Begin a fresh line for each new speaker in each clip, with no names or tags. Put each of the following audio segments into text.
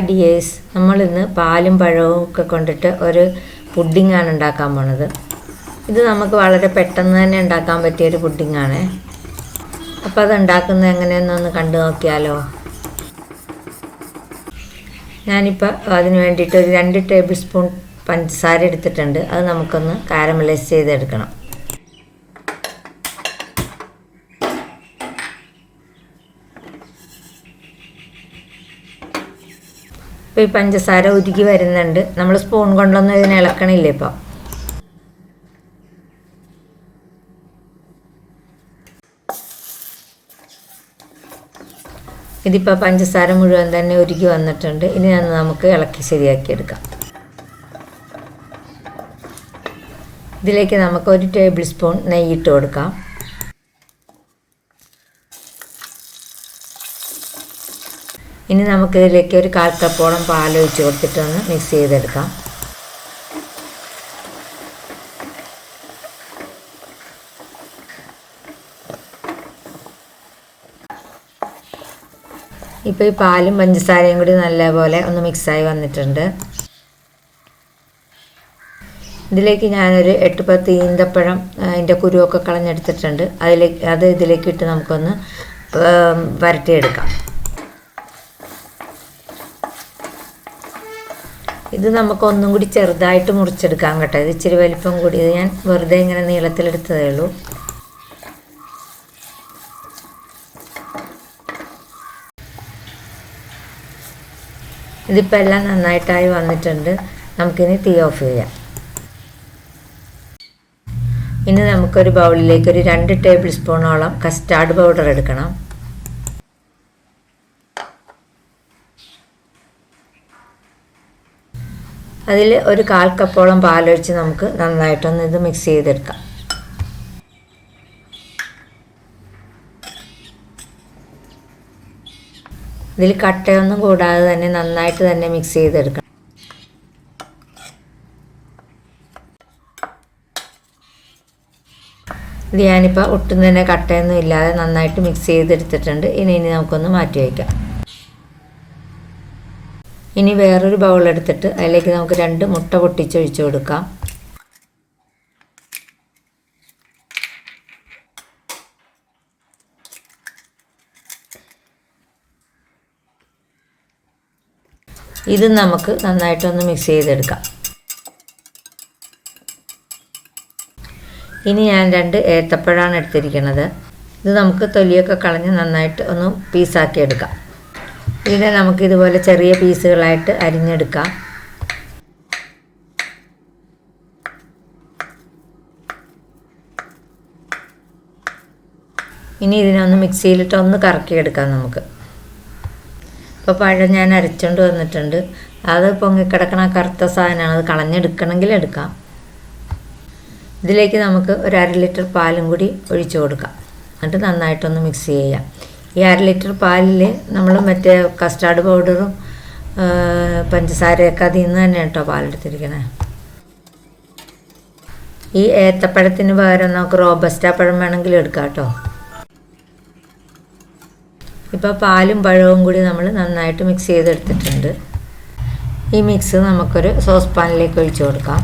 Hi dears, നമ്മളിന്ന് പാലും പഴവും ഒക്കെ കൊണ്ടിട്ട് ഒരു പുഡിങ്ങാണ് ഉണ്ടാക്കാൻ പോണത്. ഇത് നമുക്ക് വളരെ പെട്ടെന്ന് തന്നെ ഉണ്ടാക്കാൻ പറ്റിയൊരു പുഡിങ്ങാണ്. അപ്പോൾ അത് ഉണ്ടാക്കുന്നത് എങ്ങനെയെന്നൊന്ന് കണ്ടു നോക്കിയാലോ. ഞാനിപ്പോൾ അതിന് വേണ്ടിയിട്ട് ഒരു 2 ടേബിൾ സ്പൂൺ പഞ്ചസാര എടുത്തിട്ടുണ്ട്. അത് നമുക്കൊന്ന് കാരമലൈസ് ചെയ്തെടുക്കണം. ഇപ്പോൾ ഈ പഞ്ചസാര ഉരുകി വരുന്നുണ്ട്. നമ്മൾ സ്പൂൺ കൊണ്ടൊന്നും ഇതിനെ ഇളക്കണില്ല. ഇപ്പോൾ ഇതിപ്പോൾ പഞ്ചസാര മുഴുവൻ തന്നെ ഉരുകി വന്നിട്ടുണ്ട്. ഇനി നമുക്ക് ഇളക്കി ശരിയാക്കിയെടുക്കാം. ഇതിലേക്ക് നമുക്ക് 1 ടേബിൾ സ്പൂൺ നെയ്യിട്ട് കൊടുക്കാം. ഇനി നമുക്കിതിലേക്ക് ഒരു 1/4 കപ്പോളം പാലൊഴിച്ച് കൊടുത്തിട്ടൊന്ന് മിക്സ് ചെയ്തെടുക്കാം. ഇപ്പോൾ ഈ പാലും പഞ്ചസാരയും കൂടി നല്ലപോലെ ഒന്ന് മിക്സായി വന്നിട്ടുണ്ട്. ഇതിലേക്ക് ഞാനൊരു 8-10 ഈന്തപ്പഴം അതിൻ്റെ കുരുവൊക്കെ കളഞ്ഞെടുത്തിട്ടുണ്ട്. അത് ഇതിലേക്ക് ഇട്ട് നമുക്കൊന്ന് വരട്ടിയെടുക്കാം. ഇത് നമുക്കൊന്നും കൂടി ചെറുതായിട്ട് മുറിച്ചെടുക്കാം കേട്ടോ. ഇത് ഇച്ചിരി വലിപ്പം കൂടി, ഇത് ഞാൻ വെറുതെ ഇങ്ങനെ നീളത്തിലെടുത്തതേ ഉള്ളൂ. ഇതിപ്പോൾ എല്ലാം നന്നായിട്ടായി വന്നിട്ടുണ്ട്. നമുക്കിനി തീ ഓഫ് ചെയ്യാം. ഇനി നമുക്കൊരു ബൗളിലേക്ക് ഒരു 2 ടേബിൾ സ്പൂണോളം കസ്റ്റാർഡ് പൗഡർ എടുക്കണം. അതിൽ ഒരു 1/4 കപ്പോളം പാലൊഴിച്ച് നമുക്ക് നന്നായിട്ടൊന്ന് ഇത് മിക്സ് ചെയ്തെടുക്കാം. ഇതിൽ കട്ടയൊന്നും കൂടാതെ തന്നെ നന്നായിട്ട് തന്നെ മിക്സ് ചെയ്തെടുക്കണം. ഇത് ഞാനിപ്പോൾ ഒട്ടും തന്നെ കട്ടയൊന്നും ഇല്ലാതെ നന്നായിട്ട് മിക്സ് ചെയ്തെടുത്തിട്ടുണ്ട്. ഇനി നമുക്കൊന്ന് മാറ്റി വയ്ക്കാം. ഇനി വേറൊരു ബൗൾ എടുത്തിട്ട് അതിലേക്ക് നമുക്ക് 2 മുട്ട പൊട്ടിച്ചൊഴിച്ച് കൊടുക്കാം. ഇത് നമുക്ക് നന്നായിട്ടൊന്ന് മിക്സ് ചെയ്തെടുക്കാം. ഇനി ഞാൻ 2 ഏത്തപ്പഴമാണ് എടുത്തിരിക്കുന്നത്. ഇത് നമുക്ക് തൊലിയൊക്കെ കളഞ്ഞ് നന്നായിട്ട് ഒന്ന് പീസാക്കി എടുക്കാം. ഇതിനെ നമുക്ക് ഇതുപോലെ ചെറിയ പീസുകളായിട്ട് അരിഞ്ഞെടുക്കാം. ഇനി ഇതിനൊന്ന് മിക്സിയിലിട്ട് ഒന്ന് കറക്കിയെടുക്കാം നമുക്ക്. ഇപ്പോൾ പഴം ഞാൻ അരച്ചുകൊണ്ട് വന്നിട്ടുണ്ട്. അത് പൊങ്ങിക്കിടക്കണ കറുത്ത സാധനമാണ്. അത് കളഞ്ഞെടുക്കണമെങ്കിൽ എടുക്കാം. ഇതിലേക്ക് നമുക്ക് ഒരു 1/2 ലിറ്റർ പാലും കൂടി ഒഴിച്ചു കൊടുക്കാം. എന്നിട്ട് നന്നായിട്ടൊന്ന് മിക്സ് ചെയ്യാം. ഈ 1/2 ലിറ്റർ പാലിൽ നമ്മൾ മറ്റേ കസ്റ്റാർഡ് പൗഡറും പഞ്ചസാരയൊക്കെ അതിൽ നിന്ന് തന്നെ കേട്ടോ പാലെടുത്തിരിക്കണേ. ഈ ഏത്തപ്പഴത്തിന് പകരം നമുക്ക് റോബസ്റ്റ പഴം വേണമെങ്കിലും എടുക്കാം കേട്ടോ. ഇപ്പോൾ പാലും പഴവും കൂടി നമ്മൾ നന്നായിട്ട് മിക്സ് ചെയ്തെടുത്തിട്ടുണ്ട്. ഈ മിക്സ് നമുക്കൊരു സോസ് പാനിലേക്ക് ഒഴിച്ചു കൊടുക്കാം.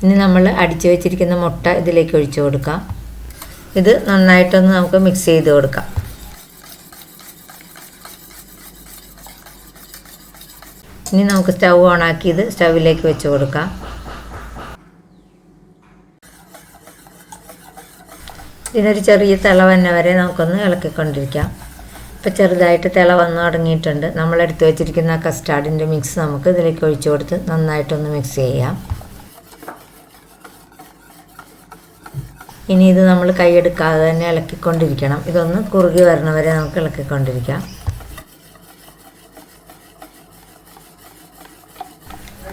ഇനി നമ്മൾ അടിച്ചു വെച്ചിരിക്കുന്ന മുട്ട ഇതിലേക്ക് ഒഴിച്ചു കൊടുക്കാം. ഇത് നന്നായിട്ടൊന്ന് നമുക്ക് മിക്സ് ചെയ്ത് കൊടുക്കാം. ഇനി നമുക്ക് സ്റ്റൗ ഓണാക്കി ഇത് സ്റ്റൗവിലേക്ക് വെച്ച് കൊടുക്കാം. ഇതിനൊരു ചെറിയ തിള വന്ന വരെ നമുക്കൊന്ന് ഇളക്കിക്കൊണ്ടിരിക്കാം. ഇപ്പോൾ ചെറുതായിട്ട് തിള വന്ന് തുടങ്ങിയിട്ടുണ്ട്. നമ്മളെടുത്ത് വെച്ചിരിക്കുന്ന കസ്റ്റാർഡിൻ്റെ മിക്സ് നമുക്ക് ഇതിലേക്ക് ഒഴിച്ചു കൊടുത്ത് നന്നായിട്ടൊന്ന് മിക്സ് ചെയ്യാം. ഇനി ഇത് നമ്മൾ കൈയെടുക്കാതെ തന്നെ ഇളക്കിക്കൊണ്ടിരിക്കണം. ഇതൊന്ന് കുറുകി വരണവരെ നമുക്ക് ഇളക്കിക്കൊണ്ടിരിക്കാം.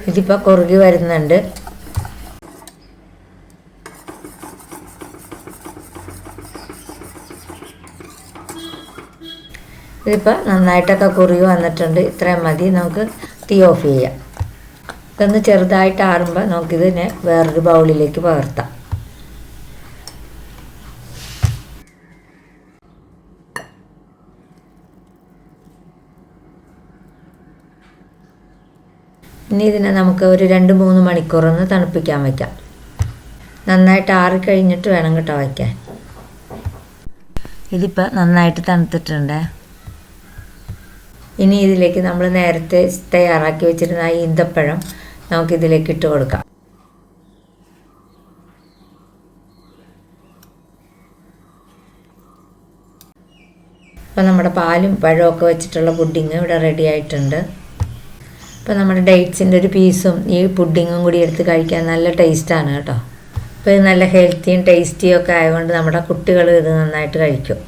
ഇതിപ്പോൾ കുറുകി വരുന്നുണ്ട്. ഇതിപ്പോൾ നന്നായിട്ടൊക്കെ കുറുകി വന്നിട്ടുണ്ട്. ഇത്രയും മതി. നമുക്ക് തീ ഓഫ് ചെയ്യാം. ഇതൊന്ന് ചെറുതായിട്ട് ആറുമ്പോൾ നമുക്കിതിനെ വേറൊരു ബൗളിലേക്ക് പകർത്താം. ഇനി ഇതിനെ നമുക്ക് ഒരു 2-3 മണിക്കൂറൊന്ന് തണുപ്പിക്കാൻ വയ്ക്കാം. നന്നായിട്ട് ആറിക്കഴിഞ്ഞിട്ട് വേണം കേട്ടോ വയ്ക്കാൻ. ഇതിപ്പോൾ നന്നായിട്ട് തണുത്തിട്ടുണ്ട്. ഇനി ഇതിലേക്ക് നമ്മൾ നേരത്തെ തയ്യാറാക്കി വെച്ചിരുന്ന ആ ഈന്തപ്പഴം നമുക്കിതിലേക്ക് ഇട്ട് കൊടുക്കാം. അപ്പോൾ നമ്മുടെ പാലും പഴമൊക്കെ വെച്ചിട്ടുള്ള പുഡിങ് ഇവിടെ റെഡി ആയിട്ടുണ്ട്. അപ്പോൾ നമ്മുടെ ഡേറ്റ്സിൻ്റെ ഒരു പീസും ഈ പുഡിങ്ങും കൂടി എടുത്ത് കഴിക്കാൻ നല്ല ടേസ്റ്റാണ് കേട്ടോ. അപ്പോൾ ഇത് നല്ല ഹെൽത്തിയും ടേസ്റ്റിയും ഒക്കെ ആയതുകൊണ്ട് നമ്മുടെ കുട്ടികൾ ഇത് നന്നായിട്ട് കഴിക്കും.